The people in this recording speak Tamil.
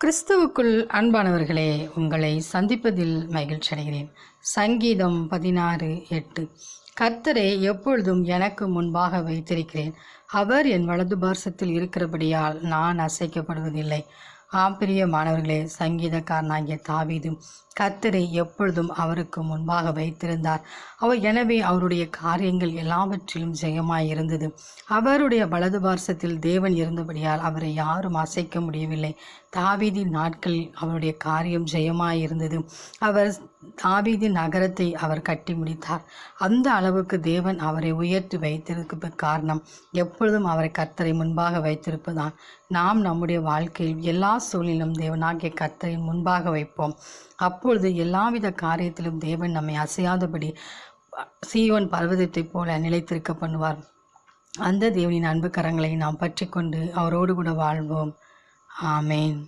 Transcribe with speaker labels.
Speaker 1: கிறிஸ்துவுக்குள் அன்பானவர்களே, உங்களை சந்திப்பதில் மகிழ்ச்சி அடைகிறேன். சங்கீதம் 16:8. கர்த்தரை எப்பொழுதும் எனக்கு முன்பாக வைத்திருக்கிறேன். அவர் என் வலது பார்சத்தில் இருக்கிறபடியால் நான் அசைக்கப்படுவதில்லை. பிரியமானவர்களே, சங்கீதக்காரனாகிய தாவீது கர்த்தரை எப்பொழுதும் அவருக்கு முன்பாக வைத்திருந்தார். எனவே அவருடைய காரியங்கள் எல்லாவற்றிலும் ஜெயமாயிருந்தது. அவருடைய வலது பார்சத்தில் தேவன் இருந்தபடியால் அவரை யாரும் அசைக்க முடியவில்லை. தாவீதின் நாட்களில் அவருடைய காரியம் ஜெயமாயிருந்தது. அவர் தாவீதின் நகரத்தை அவர் கட்டி முடித்தார். அந்த அளவுக்கு தேவன் அவரை உயர்த்தி வைத்திருக்க காரணம் எப்பொழுதும் அவரை கர்த்தரை முன்பாக வைத்திருப்பதுதான். நாம் நம்முடைய வாழ்க்கையில் எல்லா சூழலிலும் தேவனாகிய கர்த்தரை முன்பாக வைப்போம். அப்பொழுது எல்லாவித காரியத்திலும் தேவன் நம்மை அசையாதபடி சீயோன் பர்வதத்தைப் போல நிலைத்திருக்க பண்ணுவார். அந்த தேவனின் அன்பு கரங்களை நாம் பற்றி கொண்டு அவரோடு கூட வாழ்வோம். ஆமேன்.